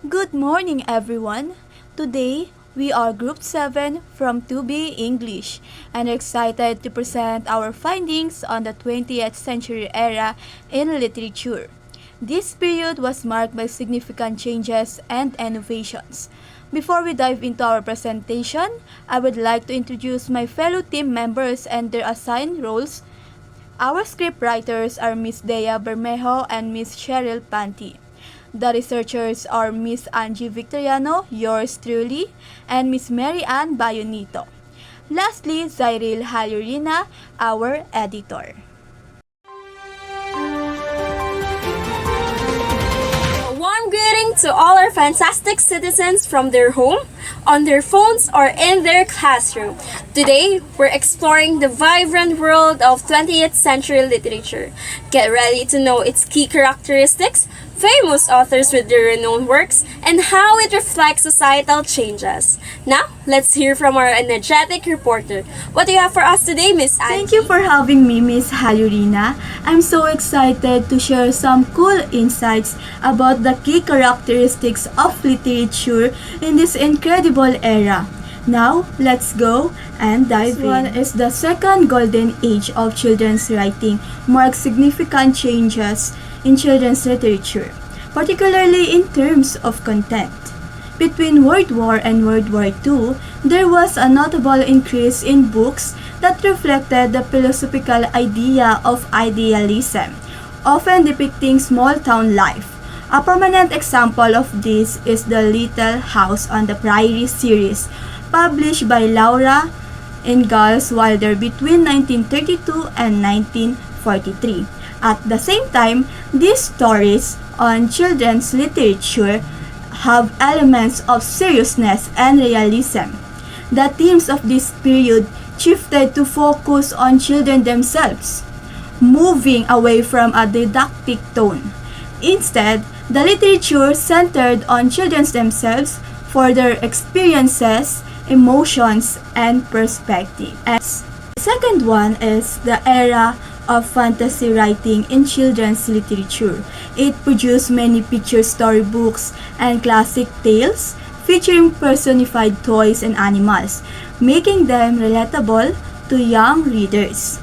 Good morning, everyone. Today, we are Group 7 from 2B English and are excited to present our findings on the 20th century era in literature. This period was marked by significant changes and innovations. Before we dive into our presentation, I would like to introduce my fellow team members and their assigned roles. Our script writers are Miss Dhea Bermejo and Miss Sheryl Panti. The researchers are Miss Angie Victoriano, yours truly, and Miss Mary Ann Bayonito. Lastly, Zyrille Jallorina, our editor. A warm greeting to all our fantastic citizens from their home, on their phones, or in their classroom. Today, we're exploring the vibrant world of 20th century literature. Get ready to know its key characteristics, famous authors with their renowned works, and how it reflects societal changes. Now, let's hear from our energetic reporter. What do you have for us today, Miss Angie? Thank you for having me, Miss Jallorina. I'm so excited to share some cool insights about the key characteristics of literature in this incredible era. Now, let's go and dive in. One is the second golden age of children's writing marks significant changes in children's literature, particularly in terms of content. Between World War and World War II, there was a notable increase in books that reflected the philosophical idea of idealism, often depicting small-town life. A prominent example of this is the Little House on the Prairie series, published by Laura Ingalls Wilder between 1932 and 1943. At the same time, these stories on children's literature have elements of seriousness and realism. The themes of this period shifted to focus on children themselves, moving away from a didactic tone. Instead, the literature centered on children themselves for their experiences, emotions, and perspective. And the second one is the era of fantasy writing in children's literature. It produced many picture storybooks and classic tales featuring personified toys and animals, making them relatable to young readers.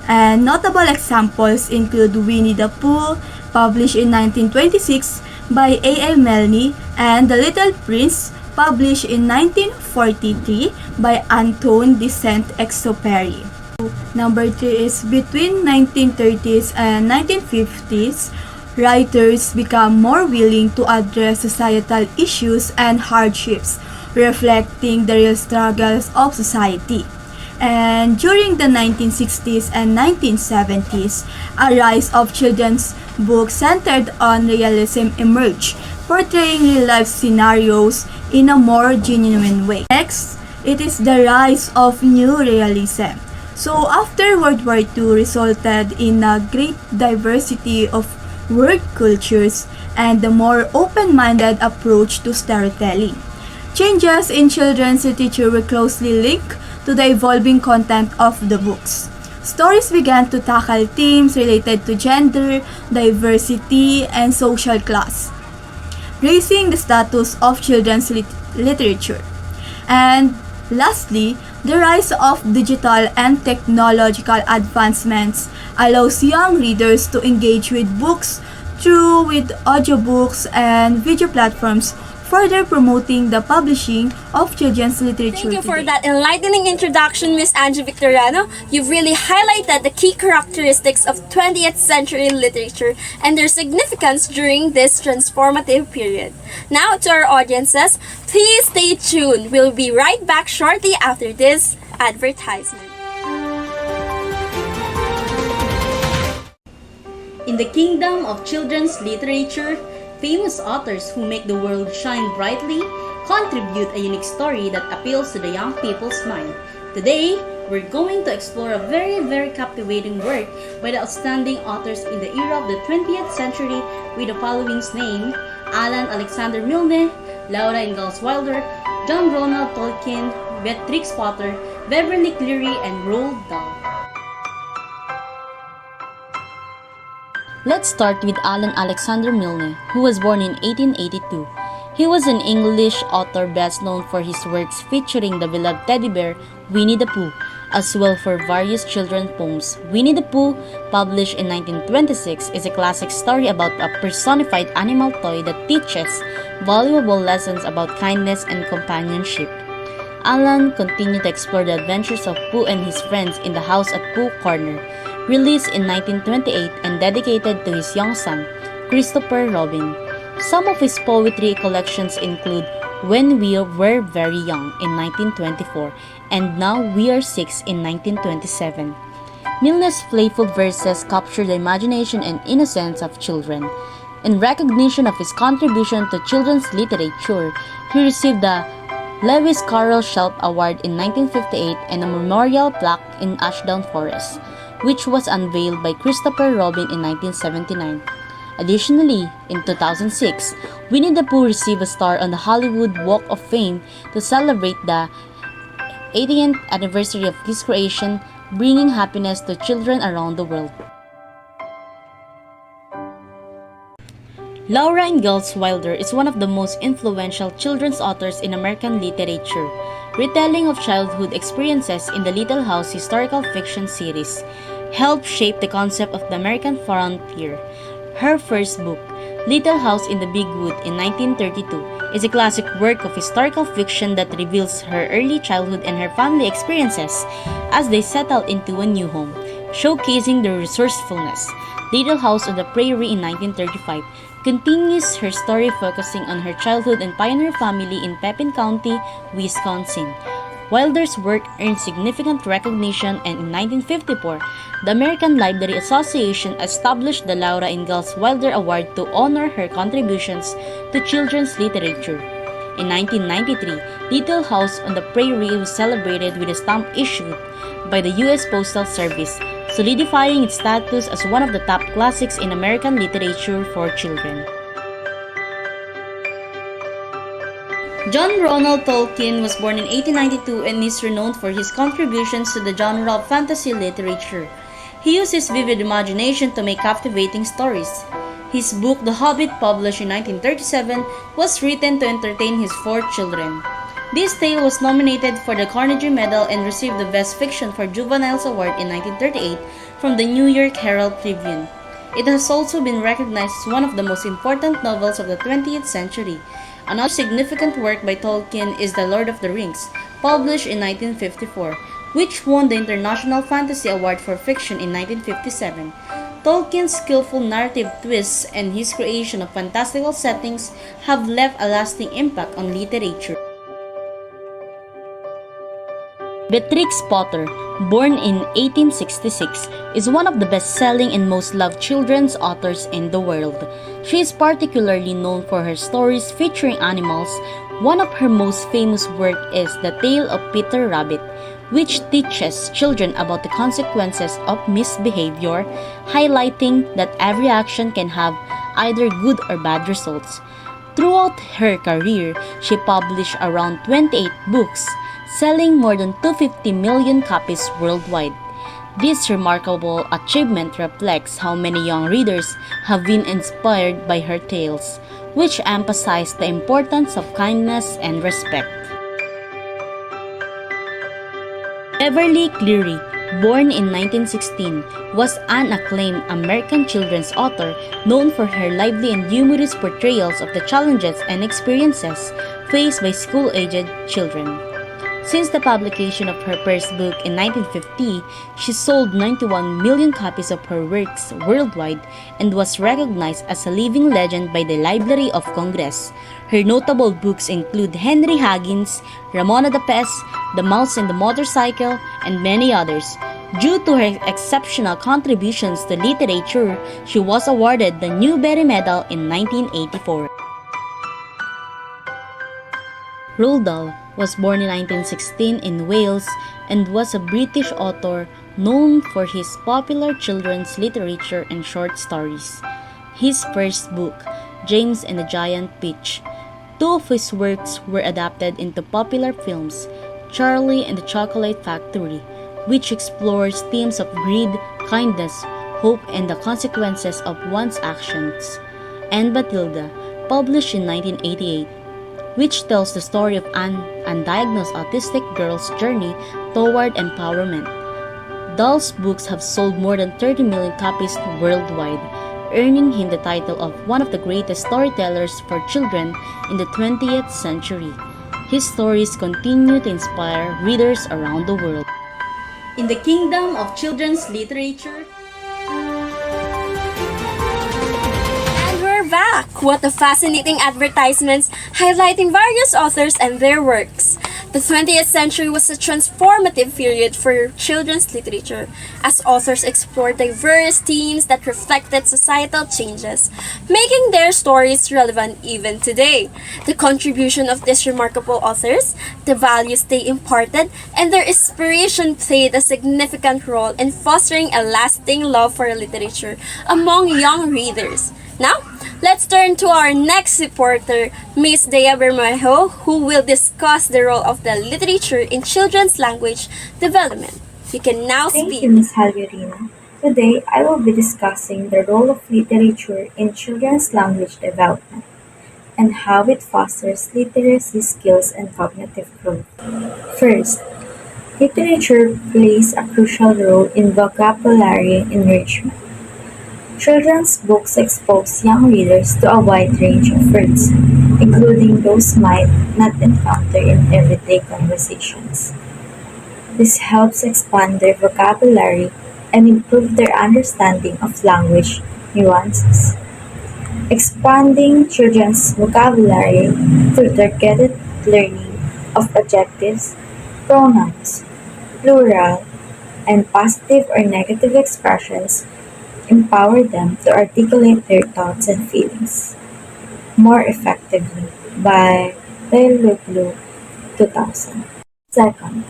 And notable examples include Winnie the Pooh, published in 1926 by A.L. Milne, and The Little Prince, published in 1943 by Antoine de Saint-Exupéry. Number 3 is between 1930s and 1950s, writers become more willing to address societal issues and hardships, reflecting the real struggles of society. And during the 1960s and 1970s, a rise of children's books centered on realism emerged, portraying real-life scenarios in a more genuine way. Next, it is the rise of new realism. So after World War II resulted in a great diversity of world cultures and a more open-minded approach to storytelling. Changes in children's literature were closely linked to the evolving content of the books. Stories began to tackle themes related to gender, diversity, and social class, raising the status of children's literature. And lastly, the rise of digital and technological advancements allows young readers to engage with books through with audiobooks and video platforms, further promoting the publishing of children's literature. Thank you for that enlightening introduction, Miss Angie Victoriano. You've really highlighted the key characteristics of 20th century literature and their significance during this transformative period. Now, to our audiences, please stay tuned. We'll be right back shortly after this advertisement. In the kingdom of children's literature, famous authors who make the world shine brightly contribute a unique story that appeals to the young people's mind. Today, we're going to explore a very captivating work by the outstanding authors in the era of the 20th century with the following names: Alan Alexander Milne, Laura Ingalls Wilder, John Ronald Tolkien, Beatrix Potter, Beverly Cleary, and Roald Dahl. Let's start with Alan Alexander Milne, who was born in 1882. He was an English author best known for his works featuring the beloved teddy bear Winnie the Pooh, as well for various children's poems. Winnie the Pooh, published in 1926, is a classic story about a personified animal toy that teaches valuable lessons about kindness and companionship. Alan continued to explore the adventures of Pooh and his friends in The House at Pooh Corner, released in 1928 and dedicated to his young son, Christopher Robin. Some of his poetry collections include When We Were Very Young in 1924 and Now We Are Six in 1927. Milne's playful verses capture the imagination and innocence of children. In recognition of his contribution to children's literature, he received the Lewis Carroll Shelf Award in 1958 and a memorial plaque in Ashdown Forest, which was unveiled by Christopher Robin in 1979. Additionally, in 2006, Winnie the Pooh received a star on the Hollywood Walk of Fame to celebrate the 80th anniversary of his creation, bringing happiness to children around the world. Laura Ingalls Wilder is one of the most influential children's authors in American literature, retelling of childhood experiences in the Little House historical fiction series, helped shape the concept of the American frontier. Her first book, Little House in the Big Wood in 1932, is a classic work of historical fiction that reveals her early childhood and her family experiences as they settle into a new home, showcasing their resourcefulness. Little House on the Prairie in 1935 continues her story focusing on her childhood and pioneer family in Pepin County, Wisconsin. Wilder's work earned significant recognition, and in 1954, the American Library Association established the Laura Ingalls Wilder Award to honor her contributions to children's literature. In 1993, Little House on the Prairie was celebrated with a stamp issued by the U.S. Postal Service, solidifying its status as one of the top classics in American literature for children. John Ronald Tolkien was born in 1892 and is renowned for his contributions to the genre of fantasy literature. He used his vivid imagination to make captivating stories. His book, The Hobbit, published in 1937, was written to entertain his 4 children. This tale was nominated for the Carnegie Medal and received the Best Fiction for Juveniles Award in 1938 from the New York Herald Tribune. It has also been recognized as one of the most important novels of the 20th century. Another significant work by Tolkien is The Lord of the Rings, published in 1954, which won the International Fantasy Award for Fiction in 1957. Tolkien's skillful narrative twists and his creation of fantastical settings have left a lasting impact on literature. Beatrix Potter, born in 1866, is one of the best-selling and most loved children's authors in the world. She is particularly known for her stories featuring animals. One of her most famous works is The Tale of Peter Rabbit, which teaches children about the consequences of misbehavior, highlighting that every action can have either good or bad results. Throughout her career, she published around 28 books, selling more than 250 million copies worldwide. This remarkable achievement reflects how many young readers have been inspired by her tales, which emphasize the importance of kindness and respect. Beverly Cleary, born in 1916, was an acclaimed American children's author known for her lively and humorous portrayals of the challenges and experiences faced by school-aged children. Since the publication of her first book in 1950, she sold 91 million copies of her works worldwide and was recognized as a living legend by the Library of Congress. Her notable books include Henry Huggins, Ramona the Pest, The Mouse and the Motorcycle, and many others. Due to her exceptional contributions to literature, she was awarded the Newbery Medal in 1984. Roald Dahl was born in 1916 in Wales and was a British author known for his popular children's literature and short stories. His first book, James and the Giant Peach. 2 of his works were adapted into popular films, Charlie and the Chocolate Factory, which explores themes of greed, kindness, hope, and the consequences of one's actions, and Bathilda, published in 1988, which tells the story of an undiagnosed autistic girl's journey toward empowerment. Dahl's books have sold more than 30 million copies worldwide, earning him the title of one of the greatest storytellers for children in the 20th century. His stories continue to inspire readers around the world. In the kingdom of children's literature, And we're back! What a fascinating advertisements highlighting various authors and their works. The 20th century was a transformative period for children's literature as authors explored diverse themes that reflected societal changes, making their stories relevant even today. The contribution of these remarkable authors, the values they imparted, and their inspiration played a significant role in fostering a lasting love for literature among young readers. Now, let's turn to our next reporter, Miss Dhea Bermejo, who will discuss the role of the literature in children's language development. You can now Thank speak. you, Ms. Jallorina. Today, I will be discussing the role of literature in children's language development and how it fosters literacy skills and cognitive growth. First, literature plays a crucial role in vocabulary enrichment. Children's books expose young readers to a wide range of words, including those might not encounter in everyday conversations. This helps expand their vocabulary and improve their understanding of language nuances. Expanding children's vocabulary through targeted learning of adjectives, pronouns, plural, and positive or negative expressions empower them to articulate their thoughts and feelings more effectively by Bayonito 2000. Second,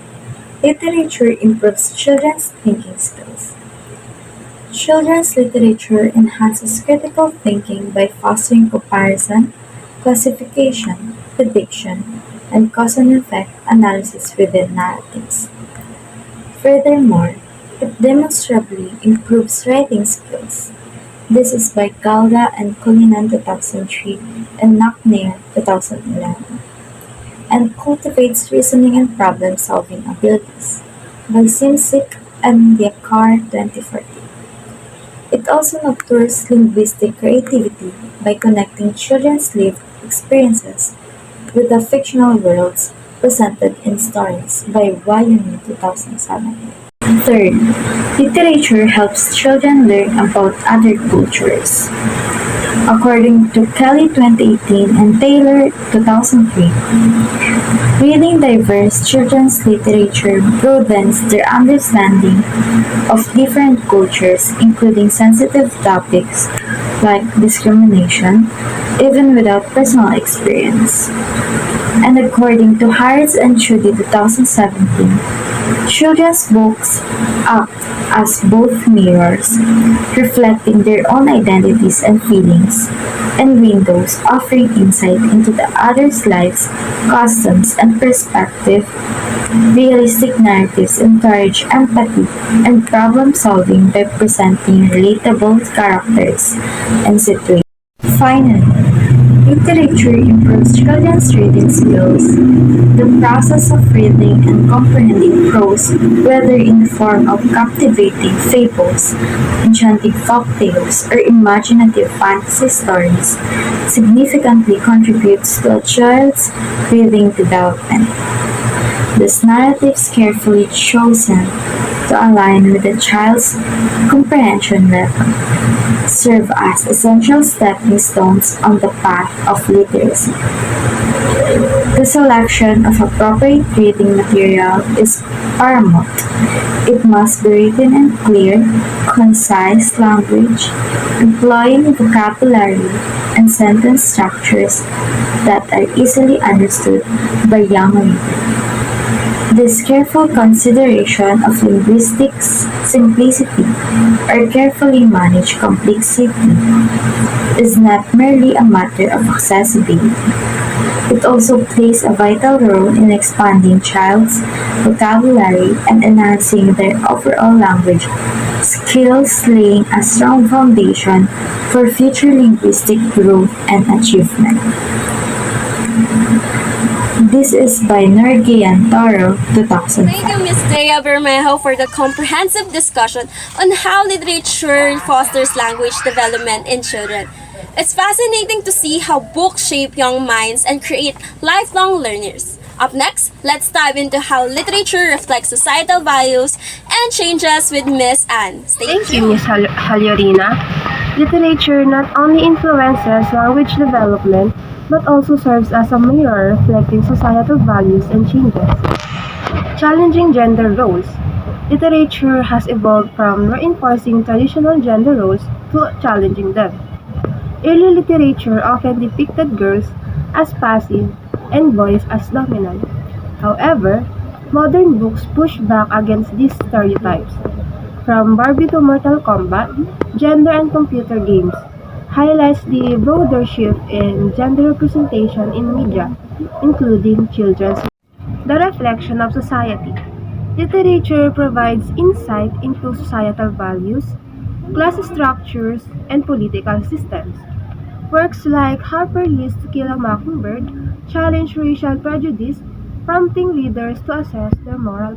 literature improves children's thinking skills. Children's literature enhances critical thinking by fostering comparison, classification, prediction, and cause and effect analysis within narratives. Furthermore, it demonstrably improves writing skills. This is by Galda and Cullinan 2003 and Nackner 2011, and cultivates reasoning and problem-solving abilities by Simsik and Yakar 2014. It also nurtures linguistic creativity by connecting children's lived experiences with the fictional worlds presented in stories by Bayonito 2007. Third, literature helps children learn about other cultures. According to Kelly 2018 and Taylor 2003, reading diverse children's literature broadens their understanding of different cultures, including sensitive topics like discrimination, even without personal experience. And according to Harris and Trudy 2017, children's books act as both mirrors, reflecting their own identities and feelings, and windows offering insight into the other's lives, customs, and perspective. Realistic narratives encourage empathy and problem solving by presenting relatable characters and situations. Finally, literature improves children's reading skills. The process of reading and comprehending prose, whether in the form of captivating fables, enchanting folk tales, or imaginative fantasy stories, significantly contributes to a child's reading development. These narratives carefully chosen to align with the child's comprehension level serve as essential stepping stones on the path of literacy. The selection of appropriate reading material is paramount. It must be written in clear, concise language, employing vocabulary and sentence structures that are easily understood by young readers. This careful consideration of linguistic simplicity or carefully managed complexity is not merely a matter of accessibility. It also plays a vital role in expanding child's vocabulary and enhancing their overall language skills, laying a strong foundation for future linguistic growth and achievement. This is by Nergi and Taro, 2000. Thank you, Ms. Dhea Bermejo, for the comprehensive discussion on how literature fosters language development in children. It's fascinating to see how books shape young minds and create lifelong learners. Up next, let's dive into how literature reflects societal values and changes with Miss Anne. Stay Thank you, tuned. Ms. Jallorina. Literature not only influences language development, but also serves as a mirror reflecting societal values and changes. Challenging gender roles. Literature has evolved from reinforcing traditional gender roles to challenging them. Early literature often depicted girls as passive and boys as dominant. However, modern books push back against these stereotypes. From Barbie to Mortal Kombat, gender and computer games highlights the broader shift in gender representation in media, including children's. The reflection of society. Literature provides insight into societal values, class structures, and political systems. Works like Harper Lee's To Kill a Mockingbird challenge racial prejudice, prompting readers to assess their moral.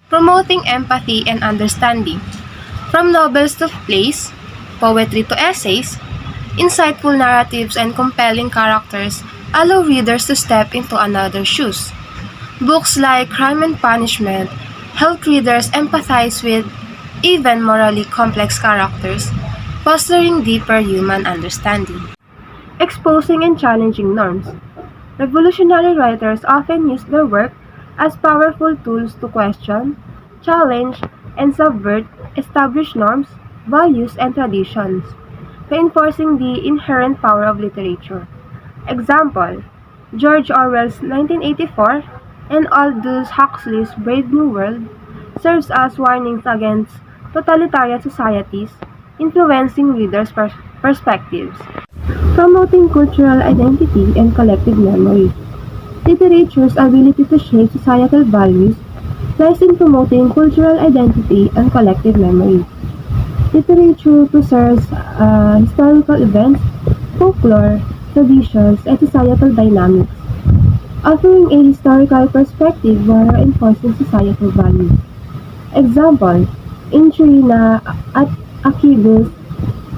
Promoting empathy and understanding. From novels to plays, poetry to essays, insightful narratives and compelling characters allow readers to step into another's shoes. Books like Crime and Punishment help readers empathize with even morally complex characters, fostering deeper human understanding. Exposing and challenging norms. Revolutionary writers often use their work as powerful tools to question, challenge, and subvert established norms, values, and traditions, reinforcing the inherent power of literature. Example: George Orwell's 1984 and Aldous Huxley's Brave New World serves as warnings against totalitarian societies, influencing readers' perspectives. Promoting cultural identity and collective memory. Literature's ability to shape societal values lies in promoting cultural identity and collective memory. Literature preserves historical events, folklore, traditions, and societal dynamics, offering a historical perspective while reinforcing societal values. Example: in Trina at Akibo's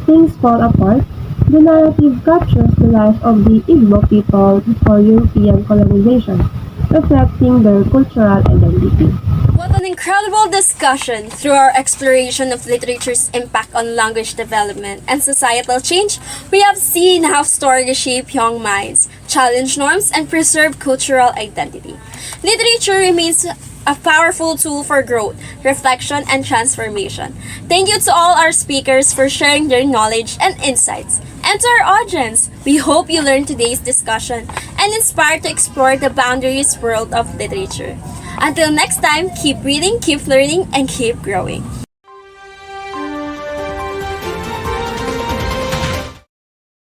Things Fall Apart, the narrative captures the life of the Igbo people before European colonization, reflecting their cultural identity. What an incredible discussion! Through our exploration of literature's impact on language development and societal change, we have seen how stories shape young minds, challenge norms, and preserve cultural identity. Literature remains a powerful tool for growth, reflection, and transformation. Thank you to all our speakers for sharing their knowledge and insights. And to our audience, we hope you learned today's discussion and inspired to explore the boundaries world of literature. Until next time, keep reading, keep learning, and keep growing.